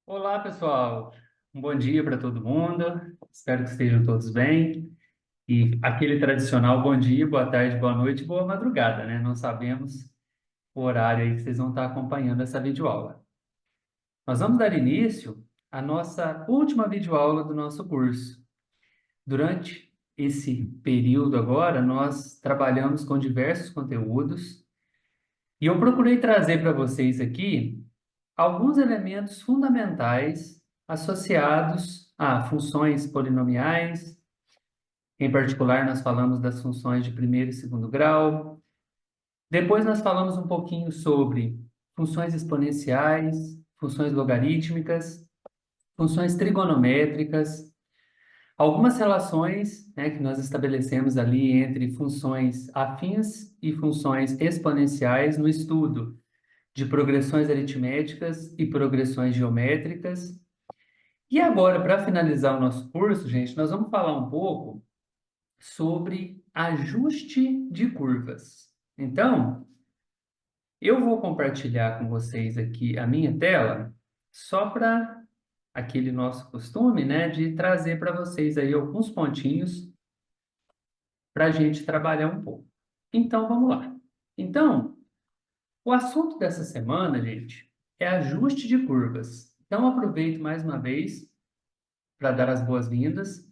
Olá, pessoal. Um bom dia para todo mundo. Espero que estejam todos bem. E aquele tradicional bom dia, boa tarde, boa noite, boa madrugada, né? Não sabemos o horário aí que vocês vão estar acompanhando essa videoaula. Nós vamos dar início à nossa última videoaula do nosso curso. Durante esse período agora, nós trabalhamos com diversos conteúdos e eu procurei trazer para vocês aqui alguns elementos fundamentais associados a funções polinomiais. Em particular, nós falamos das funções de primeiro e segundo grau. Depois, nós falamos um pouquinho sobre funções exponenciais, funções logarítmicas, funções trigonométricas, algumas relações, né, que nós estabelecemos ali entre funções afins e funções exponenciais no estudo de progressões aritméticas e progressões geométricas. E agora, para finalizar o nosso curso, gente, nós vamos falar um pouco sobre ajuste de curvas. Então, eu vou compartilhar com vocês aqui a minha tela, só para aquele nosso costume, né, de trazer para vocês aí alguns pontinhos para a gente trabalhar um pouco. Então, vamos lá. Então, o assunto dessa semana, gente, é ajuste de curvas. Então, aproveito mais uma vez para dar as boas-vindas,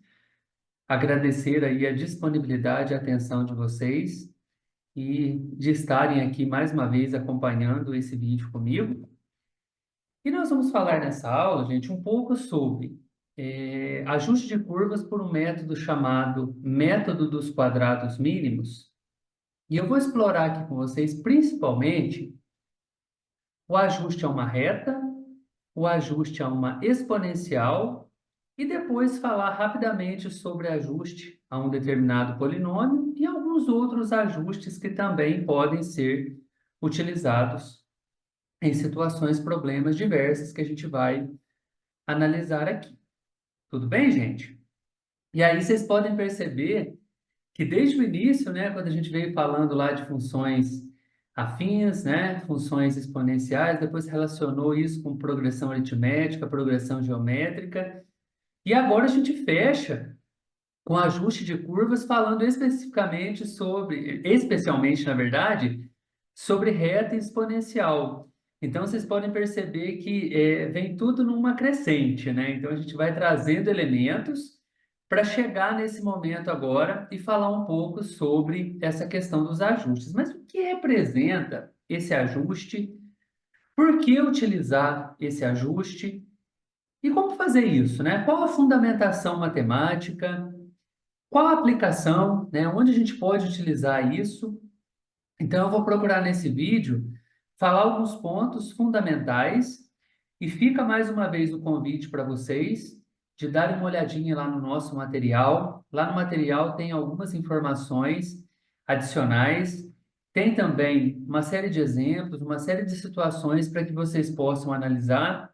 agradecer aí a disponibilidade e atenção de vocês e de estarem aqui mais uma vez acompanhando esse vídeo comigo. E nós vamos falar nessa aula, gente, um pouco sobre ajuste de curvas por um método chamado método dos quadrados mínimos. E eu vou explorar aqui com vocês principalmente o ajuste a uma reta, o ajuste a uma exponencial e depois falar rapidamente sobre ajuste a um determinado polinômio e alguns outros ajustes que também podem ser utilizados em situações, problemas diversas que a gente vai analisar aqui. Tudo bem, gente? E aí vocês podem perceber que desde o início, né, quando a gente veio falando lá de funções afins, né, funções exponenciais, depois relacionou isso com progressão aritmética, progressão geométrica, e agora a gente fecha com ajuste de curvas, falando especificamente sobre, especialmente, na verdade, sobre reta exponencial. Então, vocês podem perceber que vem tudo numa crescente, né? Então, a gente vai trazendo elementos para chegar nesse momento agora e falar um pouco sobre essa questão dos ajustes. Mas o que representa esse ajuste? Por que utilizar esse ajuste? E como fazer isso, né? Qual a fundamentação matemática? Qual a aplicação, né? Onde a gente pode utilizar isso? Então, eu vou procurar nesse vídeo falar alguns pontos fundamentais e fica mais uma vez o convite para vocês de darem uma olhadinha lá no nosso material. Lá no material tem algumas informações adicionais, tem também uma série de exemplos, uma série de situações para que vocês possam analisar.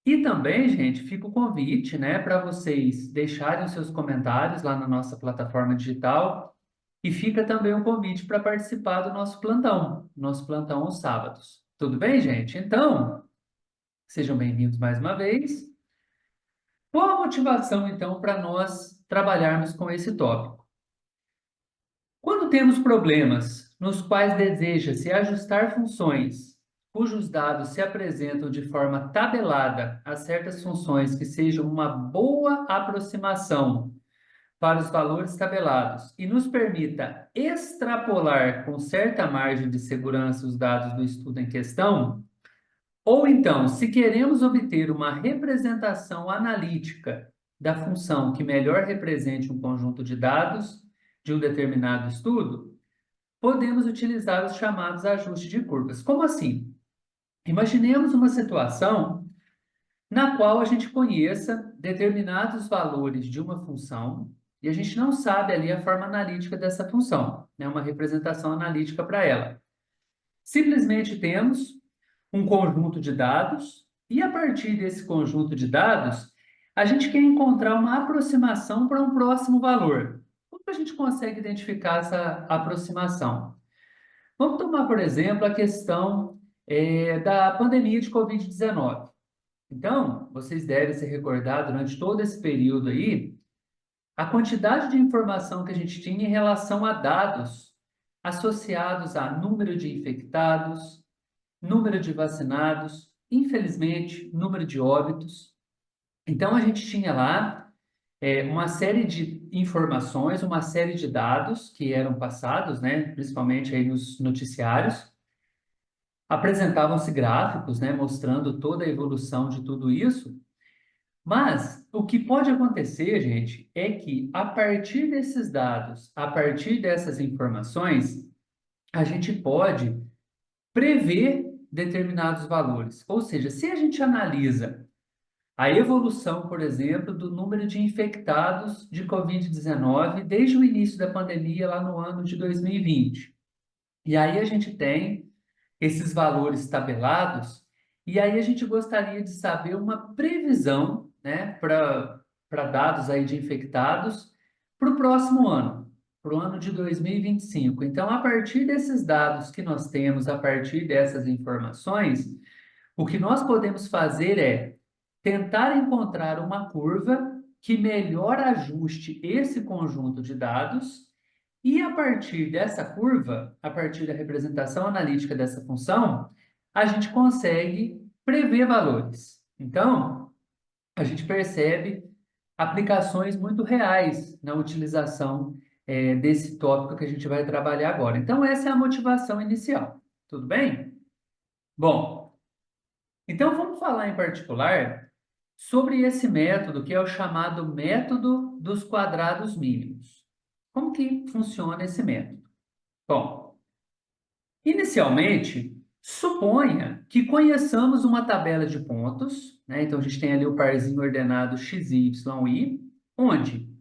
E também, gente, fica o convite, né, para vocês deixarem os seus comentários lá na nossa plataforma digital e fica também um convite para participar do nosso plantão aos sábados. Tudo bem, gente? Então, sejam bem-vindos mais uma vez. Qual a motivação, então, para nós trabalharmos com esse tópico? Quando temos problemas nos quais deseja-se ajustar funções cujos dados se apresentam de forma tabelada a certas funções que sejam uma boa aproximação para os valores tabelados e nos permita extrapolar com certa margem de segurança os dados do estudo em questão, ou então, se queremos obter uma representação analítica da função que melhor represente um conjunto de dados de um determinado estudo, podemos utilizar os chamados ajustes de curvas. Como assim? Imaginemos uma situação na qual a gente conheça determinados valores de uma função e a gente não sabe ali a forma analítica dessa função, né? Uma representação analítica para ela. Simplesmente temos um conjunto de dados e a partir desse conjunto de dados, a gente quer encontrar uma aproximação para um próximo valor. Como a gente consegue identificar essa aproximação? Vamos tomar, por exemplo, a questão da pandemia de Covid-19. Então, vocês devem se recordar durante todo esse período aí, a quantidade de informação que a gente tinha em relação a dados associados a número de infectados, número de vacinados, infelizmente, número de óbitos. Então, a gente tinha lá uma série de informações, uma série de dados que eram passados, né, principalmente aí nos noticiários. Apresentavam-se gráficos, né, mostrando toda a evolução de tudo isso. Mas o que pode acontecer, gente, é que a partir desses dados, a partir dessas informações, a gente pode prever determinados valores. Ou seja, se a gente analisa a evolução, por exemplo, do número de infectados de Covid-19 desde o início da pandemia, lá no ano de 2020. E aí a gente tem esses valores tabelados, e aí a gente gostaria de saber uma previsão, né, para dados aí de infectados para o próximo ano, para o ano de 2025. Então, a partir desses dados que nós temos, a partir dessas informações, o que nós podemos fazer é tentar encontrar uma curva que melhor ajuste esse conjunto de dados e a partir dessa curva, a partir da representação analítica dessa função, a gente consegue prever valores. Então, a gente percebe aplicações muito reais na utilização desse tópico que a gente vai trabalhar agora. Então, essa é a motivação inicial. Tudo bem? Bom, então vamos falar em particular sobre esse método que é o chamado método dos quadrados mínimos. Como que funciona esse método? Bom, inicialmente, suponha que conheçamos uma tabela de pontos, né? Então a gente tem ali o parzinho ordenado x, y, y, onde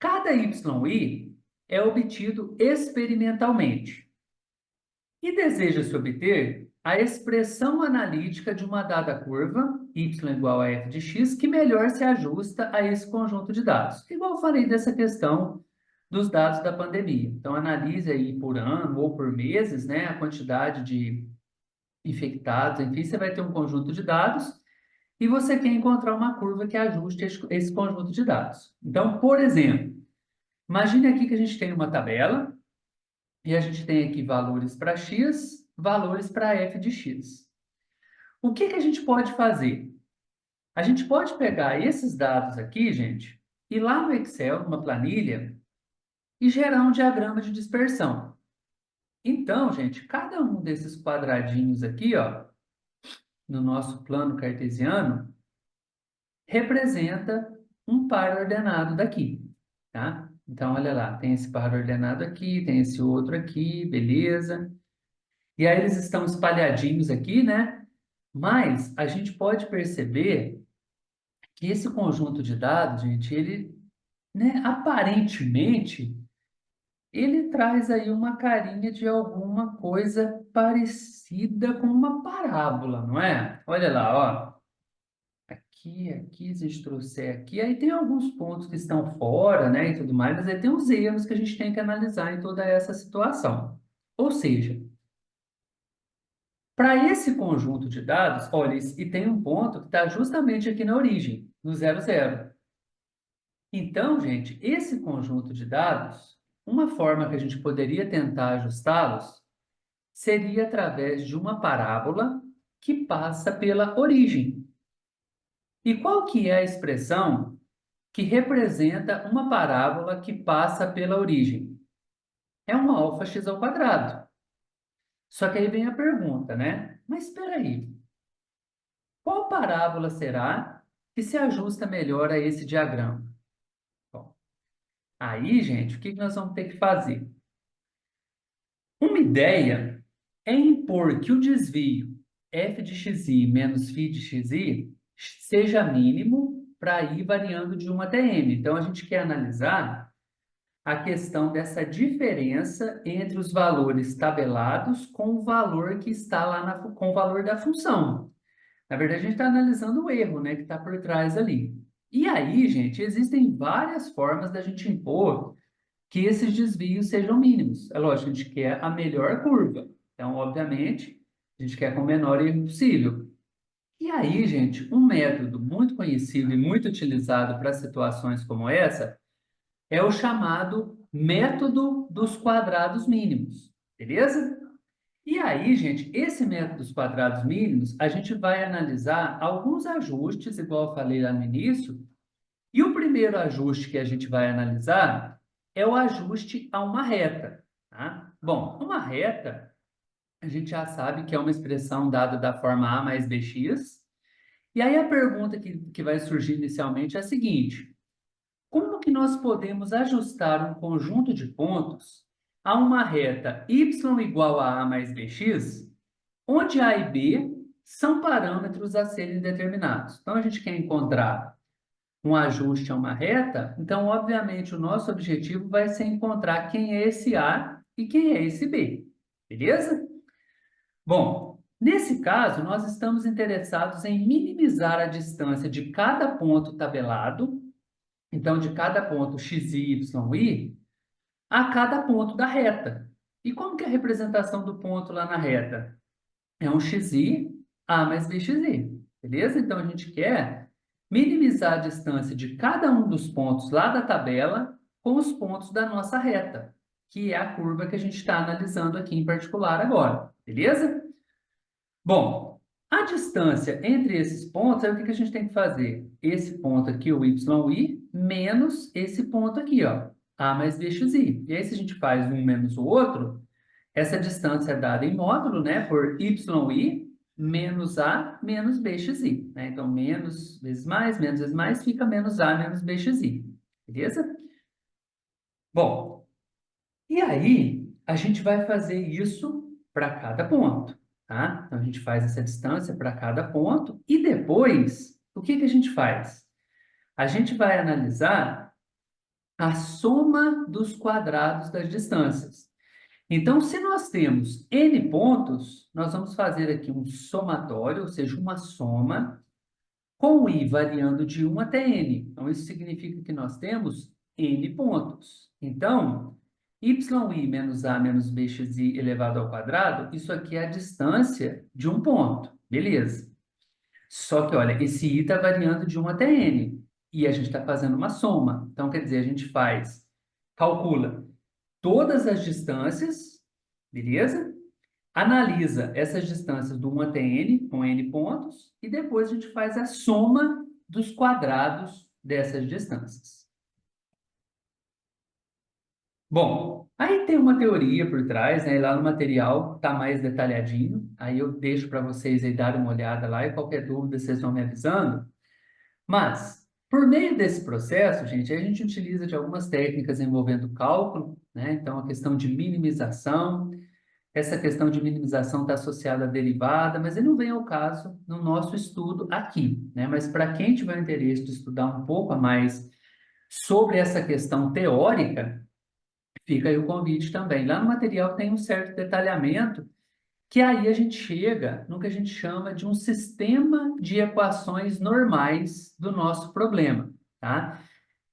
cada y é obtido experimentalmente. E deseja-se obter a expressão analítica de uma dada curva, y igual a f de x, que melhor se ajusta a esse conjunto de dados. Igual eu falei dessa questão dos dados da pandemia. Então, analise aí por ano ou por meses, né, a quantidade de infectados, enfim, você vai ter um conjunto de dados e você quer encontrar uma curva que ajuste esse conjunto de dados. Então, por exemplo, imagine aqui que a gente tem uma tabela e a gente tem aqui valores para x, valores para f de x. O que que a gente pode fazer? A gente pode pegar esses dados aqui, gente, e lá no Excel, numa planilha, e gerar um diagrama de dispersão. Então, gente, cada um desses quadradinhos aqui, ó, no nosso plano cartesiano, representa um par ordenado daqui, tá? Então, olha lá, tem esse par ordenado aqui, tem esse outro aqui, beleza? E aí eles estão espalhadinhos aqui, né? Mas a gente pode perceber que esse conjunto de dados, gente, ele, né, aparentemente, ele traz aí uma carinha de alguma coisa parecida com uma parábola, não é? Olha lá, ó. Aqui, se a gente trouxer aqui, aí tem alguns pontos que estão fora, né, e tudo mais, mas aí tem os erros que a gente tem que analisar em toda essa situação. Ou seja, para esse conjunto de dados, olha, e tem um ponto que está justamente aqui na origem, no 00. Então, gente, esse conjunto de dados, uma forma que a gente poderia tentar ajustá-los seria através de uma parábola que passa pela origem. E qual que é a expressão que representa uma parábola que passa pela origem? É um alfa x ao quadrado. Só que aí vem a pergunta, né? Mas espera aí, qual parábola será que se ajusta melhor a esse diagrama? Bom, aí, gente, o que nós vamos ter que fazer? Uma ideia é impor que o desvio f de xi menos φ de xi seja mínimo para ir variando de 1 até m. Então, a gente quer analisar a questão dessa diferença entre os valores tabelados com o valor que está lá com o valor da função. Na verdade, a gente está analisando o erro, né, que está por trás ali. E aí, gente, existem várias formas da gente impor que esses desvios sejam mínimos. É lógico, a gente quer a melhor curva. Então, obviamente, a gente quer com o menor erro possível. E aí, gente, um método muito conhecido e muito utilizado para situações como essa é o chamado método dos quadrados mínimos, beleza? E aí, gente, esse método dos quadrados mínimos, a gente vai analisar alguns ajustes, igual eu falei lá no início, e o primeiro ajuste que a gente vai analisar é o ajuste a uma reta, tá? Bom, uma reta, a gente já sabe que é uma expressão dada da forma a mais bx, e aí a pergunta que vai surgir inicialmente é a seguinte: como que nós podemos ajustar um conjunto de pontos a uma reta y igual a mais bx, onde a e b são parâmetros a serem determinados? Então, a gente quer encontrar um ajuste a uma reta, então, obviamente, o nosso objetivo vai ser encontrar quem é esse a e quem é esse b, beleza? Bom, nesse caso, nós estamos interessados em minimizar a distância de cada ponto tabelado, então, de cada ponto x, y, i, a cada ponto da reta. E como que é a representação do ponto lá na reta? É um xi, a mais bxi, beleza? Então, a gente quer minimizar a distância de cada um dos pontos lá da tabela com os pontos da nossa reta, que é a curva que a gente está analisando aqui em particular agora, beleza? Bom, a distância entre esses pontos, aí o que que a gente tem que fazer? Esse ponto aqui, o yi, menos esse ponto aqui, ó, a mais bxi. E aí, se a gente faz um menos o outro, essa distância é dada em módulo, né, por yi menos a menos bxi, né? Então, menos vezes mais, fica menos a menos bxi, beleza? Bom, e aí, a gente vai fazer isso para cada ponto, tá? Então, a gente faz essa distância para cada ponto e depois, o que que a gente faz? A gente vai analisar a soma dos quadrados das distâncias. Então, se nós temos n pontos, nós vamos fazer aqui um somatório, ou seja, uma soma, com i variando de 1 até n. Então, isso significa que nós temos n pontos. Então, yi menos a menos bxi elevado ao quadrado, isso aqui é a distância de um ponto. Beleza. Só que, olha, esse i está variando de 1 até n. E a gente está fazendo uma soma. Então, quer dizer, a gente calcula todas as distâncias, beleza? Analisa essas distâncias do 1 até n, com n pontos, e depois a gente faz a soma dos quadrados dessas distâncias. Bom, aí tem uma teoria por trás, né? Lá no material está mais detalhadinho, aí eu deixo para vocês aí darem uma olhada lá e qualquer dúvida vocês vão me avisando. Mas, por meio desse processo, gente, a gente utiliza de algumas técnicas envolvendo cálculo, né? Então, a questão de minimização. Essa questão de minimização está associada à derivada, mas ele não vem ao caso no nosso estudo aqui, né? Mas para quem tiver interesse de estudar um pouco a mais sobre essa questão teórica, fica aí o convite também. Lá no material tem um certo detalhamento, que aí a gente chega no que a gente chama de um sistema de equações normais do nosso problema, tá?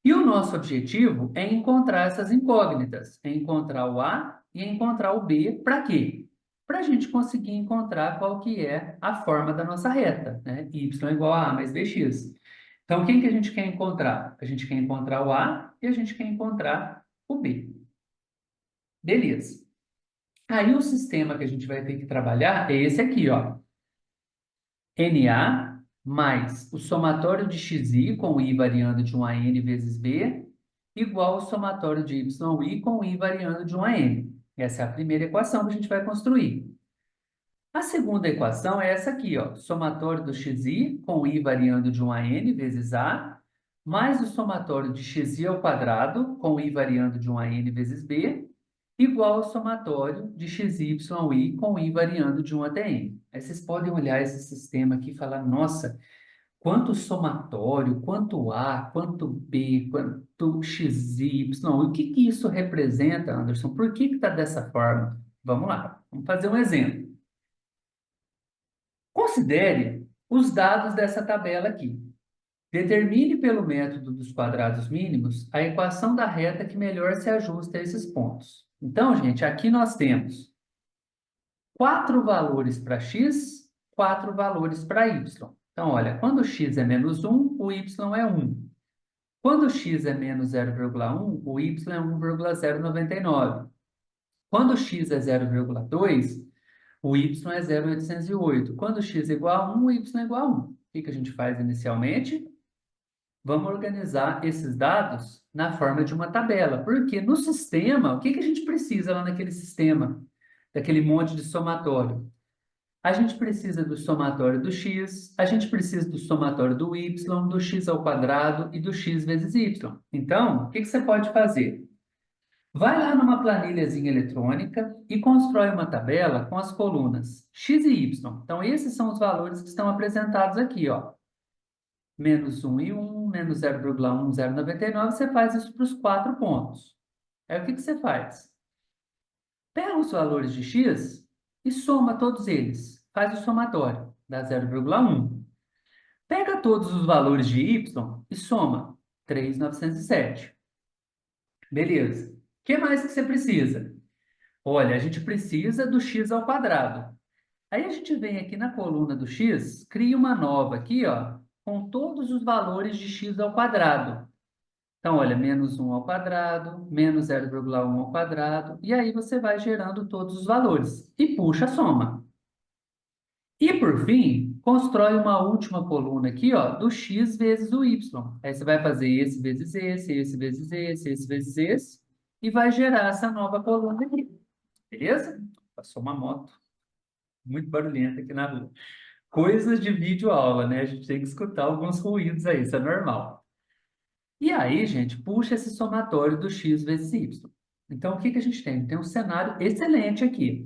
E o nosso objetivo é encontrar essas incógnitas, é encontrar o A e encontrar o B, para quê? Para a gente conseguir encontrar qual que é a forma da nossa reta, né? Y igual a mais bx. Então, quem que a gente quer encontrar? A gente quer encontrar o A e a gente quer encontrar o B. Beleza. Aí o sistema que a gente vai ter que trabalhar é esse aqui, ó. NA mais o somatório de xi com i variando de 1 a n vezes b, igual ao somatório de yi com i variando de 1 a n. Essa é a primeira equação que a gente vai construir. A segunda equação é essa aqui, ó, somatório do xi com i variando de 1 a n vezes a, mais o somatório de xi ao quadrado com i variando de 1 a n vezes b, igual ao somatório de xy com i variando de 1 até n. Aí vocês podem olhar esse sistema aqui e falar, nossa, quanto somatório, quanto a, quanto b, quanto xy, o que que isso representa, Anderson? Por que está dessa forma? Vamos lá, vamos fazer um exemplo. Considere os dados dessa tabela aqui. Determine pelo método dos quadrados mínimos a equação da reta que melhor se ajusta a esses pontos. Então, gente, aqui nós temos 4 valores para x, 4 valores para y. Então, olha, quando x é menos 1, o y é 1. Quando x é menos 0,1, o y é 1,099. Quando x é 0,2, o y é 0,808. Quando x é igual a 1, o y é igual a 1. O que que a gente faz inicialmente? Vamos organizar esses dados na forma de uma tabela. Porque no sistema, o que que a gente precisa lá naquele sistema? Daquele monte de somatório. A gente precisa do somatório do x, a gente precisa do somatório do y, do x ao quadrado e do x vezes y. Então, o que que você pode fazer? Vai lá numa planilhazinha eletrônica e constrói uma tabela com as colunas x e y. Então, esses são os valores que estão apresentados aqui, ó. Menos 1 e 1, menos 0,1, 0,99, você faz isso para os 4 pontos. Aí, o que que você faz? Pega os valores de x e soma todos eles. Faz o somatório, dá 0,1. Pega todos os valores de y e soma, 3.907. Beleza. O que mais que você precisa? Olha, a gente precisa do x ao quadrado. Aí a gente vem aqui na coluna do x, cria uma nova aqui, ó, com todos os valores de x ao quadrado. Então, olha, menos 1 ao quadrado, menos 0,1 ao quadrado, e aí você vai gerando todos os valores e puxa a soma. E, por fim, constrói uma última coluna aqui, ó, do x vezes o y. Aí você vai fazer esse vezes esse vezes esse vezes esse, e vai gerar essa nova coluna aqui. Beleza? Passou uma moto muito barulhenta aqui na rua. Coisas de videoaula, né? A gente tem que escutar alguns ruídos aí, isso é normal. E aí, gente, puxa esse somatório do x vezes y. Então, o que que a gente tem? Tem um cenário excelente aqui.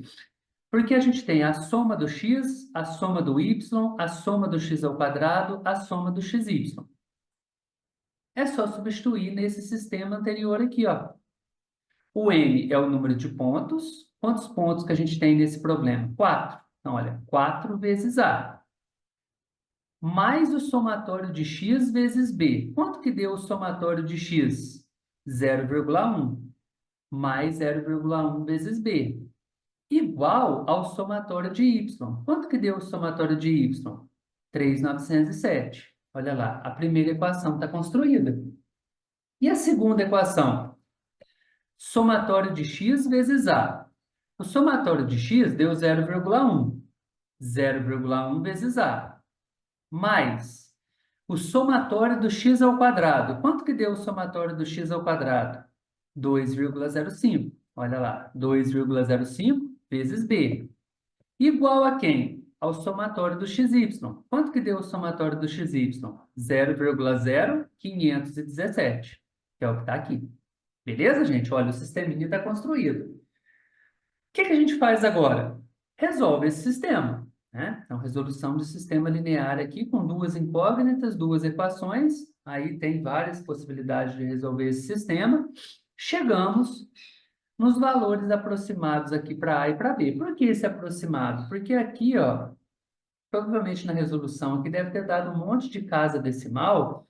Porque a gente tem a soma do x, a soma do y, a soma do x ao quadrado, a soma do xy. É só substituir nesse sistema anterior aqui, ó. O n é o número de pontos. Quantos pontos que a gente tem nesse problema? 4. Então, olha, 4 vezes a. Mais o somatório de x vezes b. Quanto que deu o somatório de x? 0,1. Mais 0,1 vezes b. Igual ao somatório de y. Quanto que deu o somatório de y? 3.907. Olha lá, a primeira equação está construída. E a segunda equação? Somatório de x vezes a. O somatório de x deu 0,1. 0,1 vezes a. Mais o somatório do x ao quadrado. Quanto que deu o somatório do x ao quadrado? 2,05. Olha lá, 2,05 vezes b. Igual a quem? Ao somatório do xy. Quanto que deu o somatório do xy? 0,0517, que é o que está aqui. Beleza, gente? Olha, o sisteminha está construído. O que que a gente faz agora? Resolve esse sistema, né? Então, resolução de sistema linear aqui com duas incógnitas, duas equações. Aí tem várias possibilidades de resolver esse sistema. Chegamos nos valores aproximados aqui para A e para B. Por que esse aproximado? Porque aqui, ó, provavelmente na resolução aqui deve ter dado um monte de casa decimal,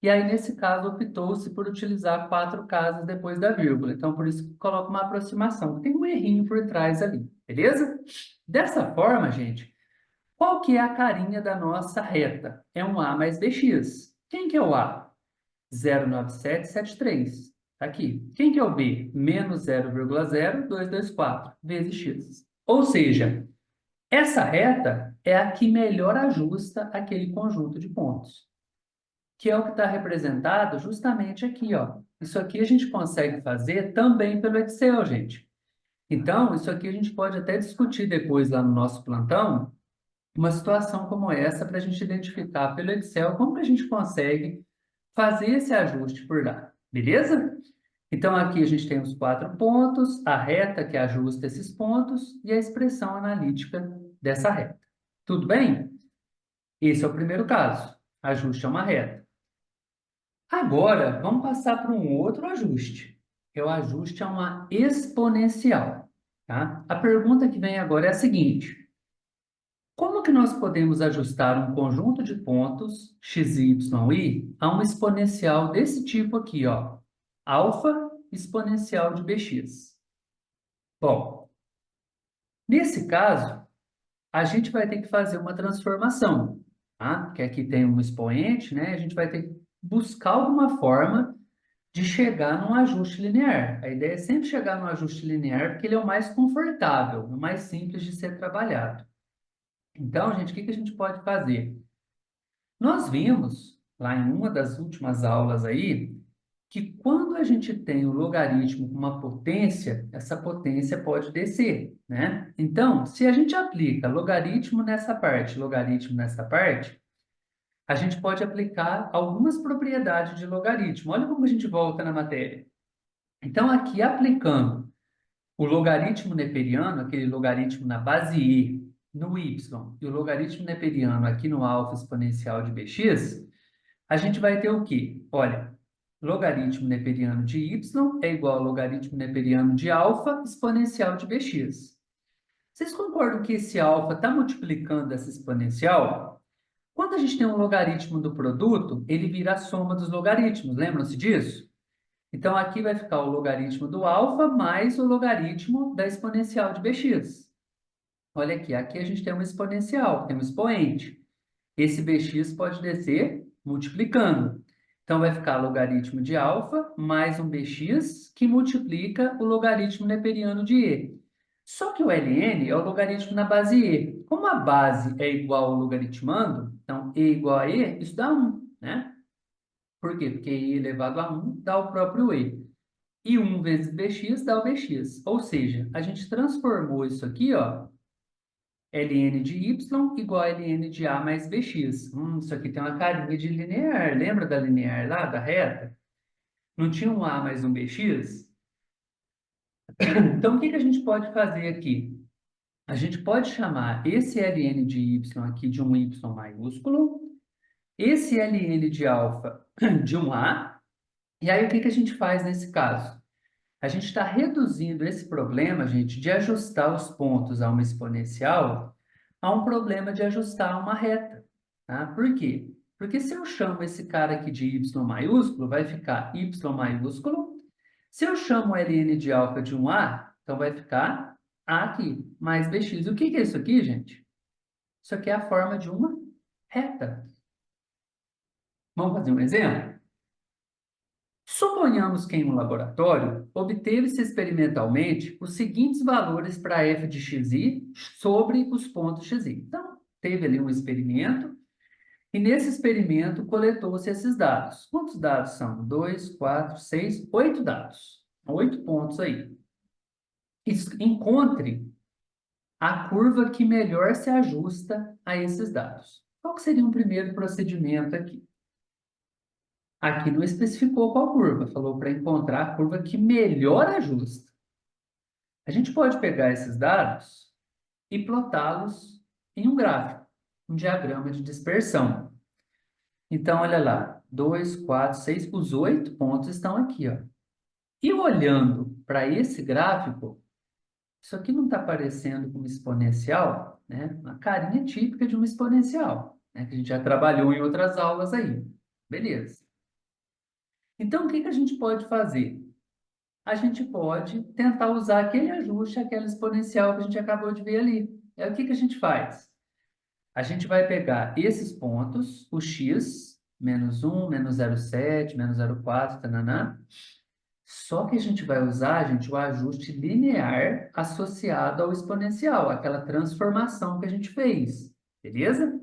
e aí nesse caso optou-se por utilizar 4 casas depois da vírgula. Então, por isso que coloca uma aproximação. Tem um errinho por trás ali, beleza? Dessa forma, gente, qual que é a carinha da nossa reta? É um A mais BX. Quem que é o A? 0,9773. Tá aqui. Quem que é o B? Menos 0,0224 vezes x. Ou seja, essa reta é a que melhor ajusta aquele conjunto de pontos, que é o que está representado justamente aqui, ó. Isso aqui a gente consegue fazer também pelo Excel, gente. Então, isso aqui a gente pode até discutir depois lá no nosso plantão, uma situação como essa para a gente identificar pelo Excel como que a gente consegue fazer esse ajuste por lá, beleza? Então, aqui a gente tem os 4 pontos, a reta que ajusta esses pontos e a expressão analítica dessa reta. Tudo bem? Esse é o primeiro caso, ajuste a uma reta. Agora, vamos passar para um outro ajuste, que é o ajuste a uma exponencial, tá? A pergunta que vem agora é a seguinte: como que nós podemos ajustar um conjunto de pontos x, y, i a uma exponencial desse tipo aqui, ó, alfa exponencial de bx? Bom, nesse caso, a gente vai ter que fazer uma transformação. tá? Que aqui tem um expoente, né? A gente vai ter que buscar alguma forma de chegar num ajuste linear. A ideia é sempre chegar num ajuste linear porque ele é o mais confortável, o mais simples de ser trabalhado. Então, gente, o que que a gente pode fazer? Nós vimos lá em uma das últimas aulas aí que quando a gente tem o logaritmo com uma potência, essa potência pode descer, né? Então, se a gente aplica logaritmo nessa parte, a gente pode aplicar algumas propriedades de logaritmo. Olha como a gente volta na matéria. Então, aqui aplicando o logaritmo neperiano, aquele logaritmo na base e no y, e o logaritmo neperiano aqui no alfa exponencial de bx, a gente vai ter o quê? Olha, logaritmo neperiano de y é igual ao logaritmo neperiano de alfa exponencial de bx. Vocês concordam que esse alfa está multiplicando essa exponencial? Quando a gente tem um logaritmo do produto, ele vira a soma dos logaritmos, lembram-se disso? Então, aqui vai ficar o logaritmo do alfa mais o logaritmo da exponencial de bx. Olha aqui, aqui a gente tem uma exponencial, tem um expoente. Esse bx pode descer multiplicando. Então, vai ficar logaritmo de alfa mais um bx que multiplica o logaritmo neperiano de e. Só que o ln é o logaritmo na base e. Como a base é igual ao logaritmando, então e igual a e, isso dá 1, né? Por quê? Porque e elevado a 1 dá o próprio e. E 1 vezes bx dá o bx. Ou seja, a gente transformou isso aqui, ó, ln de y igual a ln de a mais bx. Isso aqui tem uma carinha de linear. Lembra da linear lá, da reta? Não tinha um a mais um bx? Então, o que que a gente pode fazer aqui? A gente pode chamar esse ln de y aqui de um y maiúsculo, esse ln de alfa de um a, e aí o que que a gente faz nesse caso? A gente está reduzindo esse problema, gente, de ajustar os pontos a uma exponencial a um problema de ajustar a uma reta. Tá? Por quê? Porque se eu chamo esse cara aqui de y maiúsculo, vai ficar y maiúsculo. Se eu chamo o ln de alfa de um a, então vai ficar a aqui, mais bx. E o que que é isso aqui, gente? Isso aqui é a forma de uma reta. Vamos fazer um exemplo? Suponhamos que em um laboratório obteve-se experimentalmente os seguintes valores para f de xi sobre os pontos xi. Então, teve ali um experimento e nesse experimento coletou-se esses dados. Quantos dados são? 2, 4, 6, 8 dados. 8 pontos aí. Encontre a curva que melhor se ajusta a esses dados. Qual que seria um primeiro procedimento aqui? Aqui não especificou qual curva, falou para encontrar a curva que melhor ajusta. A gente pode pegar esses dados e plotá-los em um gráfico, um diagrama de dispersão. Então, olha lá, 2, 4, 6, os 8 pontos estão aqui, ó. E olhando para esse gráfico, isso aqui não está parecendo como exponencial, né? Uma carinha típica de uma exponencial, né? Que a gente já trabalhou em outras aulas aí. Beleza. Então, o que que a gente pode fazer? A gente pode tentar usar aquele ajuste, aquela exponencial que a gente acabou de ver ali. É o que que a gente faz? A gente vai pegar esses pontos, o x, menos 1, menos 0,7, menos 0,4, tananã. Só que a gente vai usar, gente, o ajuste linear associado ao exponencial, aquela transformação que a gente fez, beleza?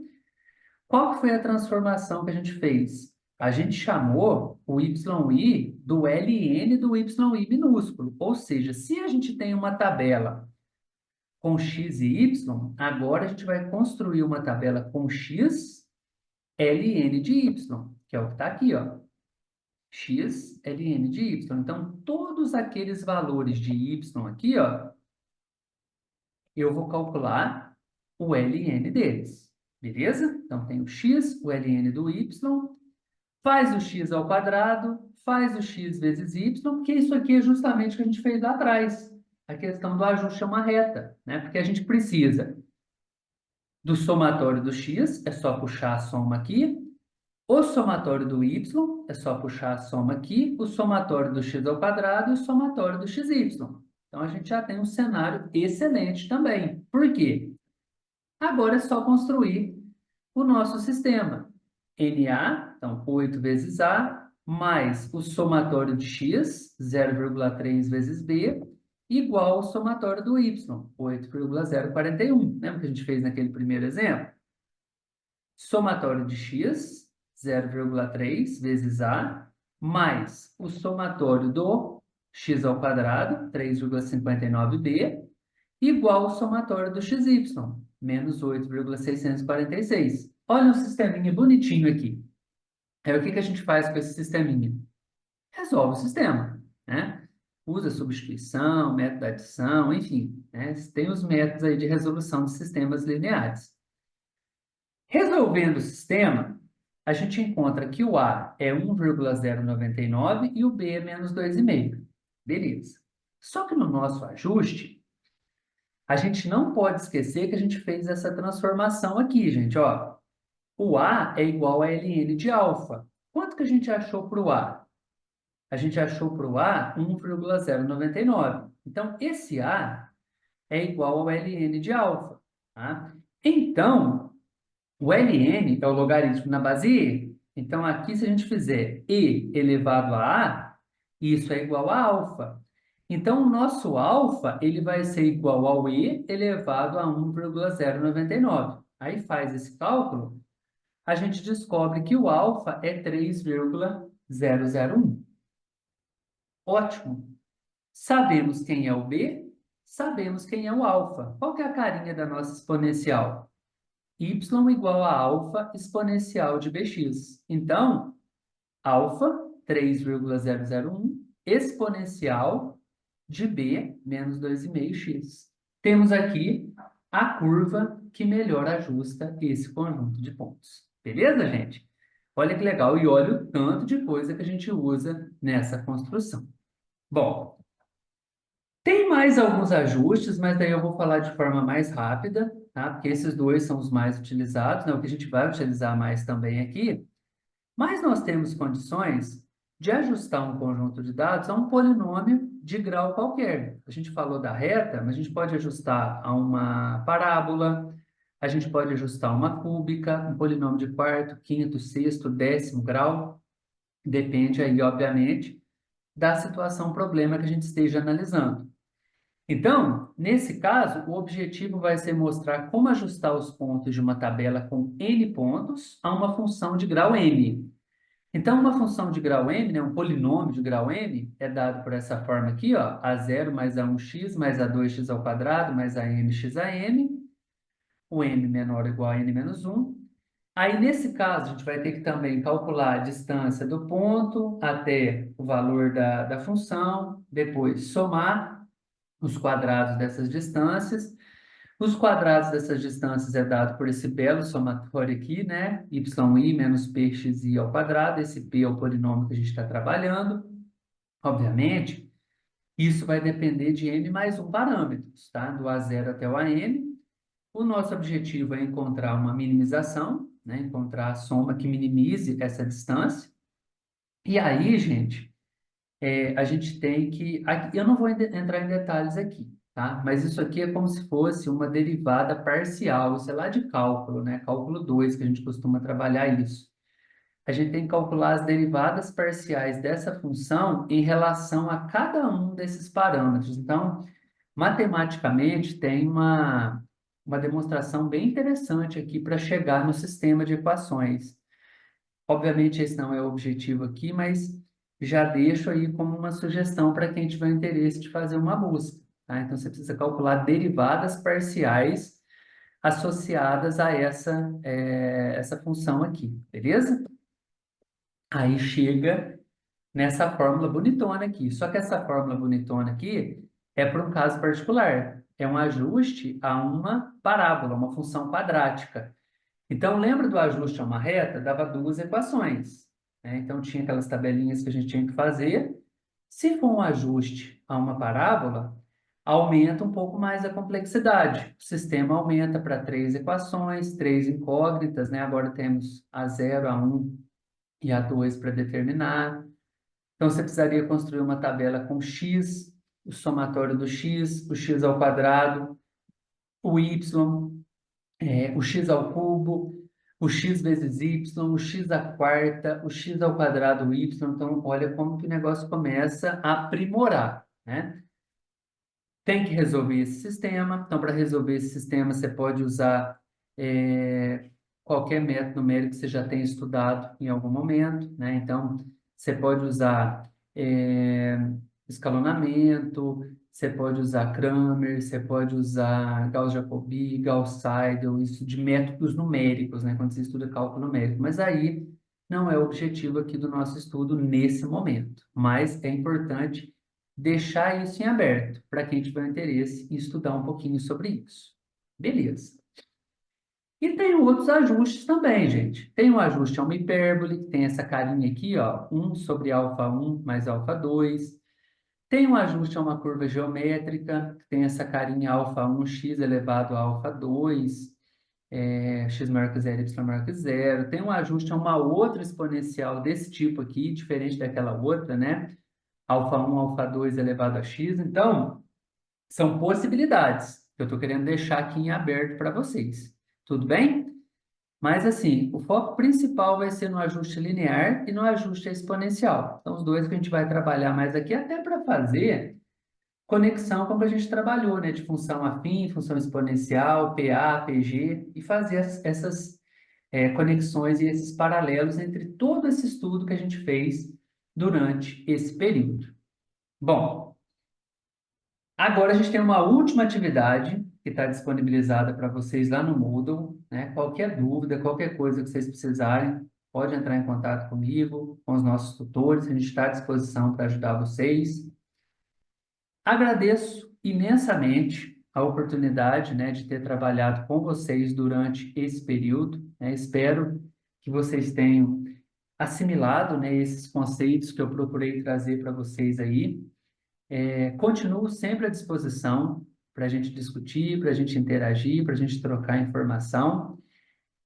Qual foi a transformação que a gente fez? A gente chamou o YI do LN do YI minúsculo. Ou seja, se a gente tem uma tabela com X e Y, agora a gente vai construir uma tabela com X, LN de Y, que é o que está aqui, ó. X, LN de Y. Então, todos aqueles valores de Y aqui, ó, eu vou calcular o LN deles. Beleza? Então, tem o X, o LN do Y, faz o x ao quadrado, faz o x vezes y, porque isso aqui é justamente o que a gente fez lá atrás. A questão do ajuste a uma reta, né? Porque a gente precisa do somatório do x, é só puxar a soma aqui. O somatório do y, é só puxar a soma aqui. O somatório do x ao quadrado e o somatório do xy. Então, a gente já tem um cenário excelente também. Por quê? Agora é só construir o nosso sistema. NA, então 8 vezes A, mais o somatório de X, 0,3 vezes B, igual ao somatório do Y, 8,041. Lembra que a gente fez naquele primeiro exemplo? Somatório de X, 0,3 vezes A, mais o somatório do x ao quadrado, 3,59b, igual ao somatório do xy, menos 8,646. Olha um sisteminha bonitinho aqui. Aí o que que a gente faz com esse sisteminha? Resolve o sistema, né? Usa substituição, método de adição, enfim, né? Tem os métodos aí de resolução de sistemas lineares. Resolvendo o sistema, a gente encontra que o A é 1,099 e o B é menos 2,5. Beleza. Só que no nosso ajuste, a gente não pode esquecer que a gente fez essa transformação aqui, gente. Ó, o A é igual a ln de alfa. Quanto que a gente achou para o A? A gente achou para o A 1,099. Então, esse A é igual ao ln de alfa. Tá? Então, o ln é o logaritmo na base e. Então, aqui, se a gente fizer e elevado a A, isso é igual a alfa. Então, o nosso alfa ele vai ser igual ao e elevado a 1,099. Aí faz esse cálculo, a gente descobre que o alfa é 3,001. Ótimo. Sabemos quem é o b, sabemos quem é o alfa. Qual que é a carinha da nossa exponencial? Y igual a alfa exponencial de bx. Então, alfa, 3,001, exponencial de b menos 2,5x. Temos aqui a curva que melhor ajusta esse conjunto de pontos. Beleza, gente? Olha que legal. E olha o tanto de coisa que a gente usa nessa construção. Bom, tem mais alguns ajustes, mas daí eu vou falar de forma mais rápida, tá? Porque esses dois são os mais utilizados, né? O que a gente vai utilizar mais também aqui. Mas nós temos condições de ajustar um conjunto de dados a um polinômio de grau qualquer. A gente falou da reta, mas a gente pode ajustar a uma parábola, a gente pode ajustar a uma cúbica, um polinômio de quarto, quinto, sexto, décimo grau. Depende aí, obviamente, da situação, problema que a gente esteja analisando. Então, nesse caso, o objetivo vai ser mostrar como ajustar os pontos de uma tabela com n pontos a uma função de grau m. Então, uma função de grau m, né, um polinômio de grau m, é dado por essa forma aqui, ó, a0 mais a1x mais a2x ao quadrado mais a mx a m, o m menor ou igual a n menos 1. Aí, nesse caso, a gente vai ter que também calcular a distância do ponto até o valor da função, depois somar os quadrados dessas distâncias. Os quadrados dessas distâncias é dado por esse belo somatório aqui, né? Y menos pxi ao quadrado. Esse p é o polinômio que a gente está trabalhando. Obviamente, isso vai depender de n mais um parâmetros, tá? Do a0 até o an. O nosso objetivo é encontrar uma minimização, né? Encontrar a soma que minimize essa distância. E aí, gente, a gente tem que... eu não vou entrar em detalhes aqui, tá? Mas isso aqui é como se fosse uma derivada parcial, isso é lá de cálculo, né? Cálculo 2 que a gente costuma trabalhar isso. A gente tem que calcular as derivadas parciais dessa função em relação a cada um desses parâmetros. Então, matematicamente, tem uma demonstração bem interessante aqui para chegar no sistema de equações. Obviamente, esse não é o objetivo aqui, mas já deixo aí como uma sugestão para quem tiver interesse de fazer uma busca, tá? Então, você precisa calcular derivadas parciais associadas a essa função aqui, beleza? Aí chega nessa fórmula bonitona aqui. Só que essa fórmula bonitona aqui é para um caso particular. É um ajuste a uma parábola, uma função quadrática. Então, lembra do ajuste a uma reta? Dava duas equações, né? Então, tinha aquelas tabelinhas que a gente tinha que fazer. Se for um ajuste a uma parábola, aumenta um pouco mais a complexidade. O sistema aumenta para três equações, três incógnitas, né? Agora temos a 0, a 1 e a 2 para determinar. Então, você precisaria construir uma tabela com x, o somatório do x, o x ao quadrado, o y, o x ao cubo, o x vezes y, o x à quarta, o x ao quadrado y. Então, olha como que o negócio começa a aprimorar, né? Tem que resolver esse sistema. Então, para resolver esse sistema, você pode usar é, qualquer método numérico que você já tenha estudado em algum momento, né? Então, você pode usar é, escalonamento, você pode usar Cramer, você pode usar Gauss-Jacobi, Gauss-Seidel, isso de métodos numéricos, né? Quando você estuda cálculo numérico. Mas aí não é o objetivo aqui do nosso estudo nesse momento. Mas é importante deixar isso em aberto para quem tiver interesse em estudar um pouquinho sobre isso. Beleza. E tem outros ajustes também, gente. Tem o ajuste a uma hipérbole, que tem essa carinha aqui, ó, 1 sobre alfa 1 mais alfa 2. Tem um ajuste a uma curva geométrica, que tem essa carinha alfa 1 x elevado a alfa 2, x maior que zero, y maior que zero. Tem um ajuste a uma outra exponencial desse tipo aqui, diferente daquela outra, né? Alfa 1, alfa 2 elevado a x. Então, são possibilidades que eu estou querendo deixar aqui em aberto para vocês. Tudo bem? Mas, assim, o foco principal vai ser no ajuste linear e no ajuste exponencial. São os dois que a gente vai trabalhar mais aqui, até para fazer conexão com o que a gente trabalhou, né? De função afim, função exponencial, PA, PG, e fazer essas conexões e esses paralelos entre todo esse estudo que a gente fez durante esse período. Bom, agora a gente tem uma última atividade que está disponibilizada para vocês lá no Moodle, né? Qualquer dúvida, qualquer coisa que vocês precisarem, pode entrar em contato comigo, com os nossos tutores, a gente está à disposição para ajudar vocês. Agradeço imensamente a oportunidade, né, de ter trabalhado com vocês durante esse período, né? Espero que vocês tenham assimilado, né, esses conceitos que eu procurei trazer para vocês aí. Continuo sempre à disposição para a gente discutir, para a gente interagir, para a gente trocar informação.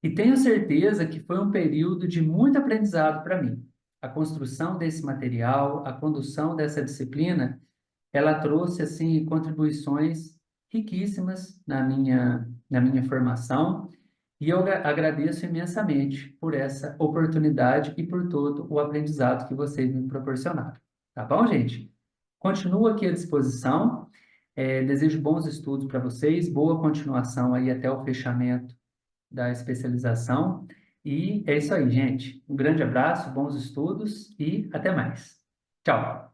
E tenho certeza que foi um período de muito aprendizado para mim. A construção desse material, a condução dessa disciplina, ela trouxe assim contribuições riquíssimas na minha formação. E eu agradeço imensamente por essa oportunidade e por todo o aprendizado que vocês me proporcionaram. Tá bom, gente? Continuo aqui à disposição. Desejo bons estudos para vocês, boa continuação aí até o fechamento da especialização. E é isso aí, gente. Um grande abraço, bons estudos e até mais. Tchau!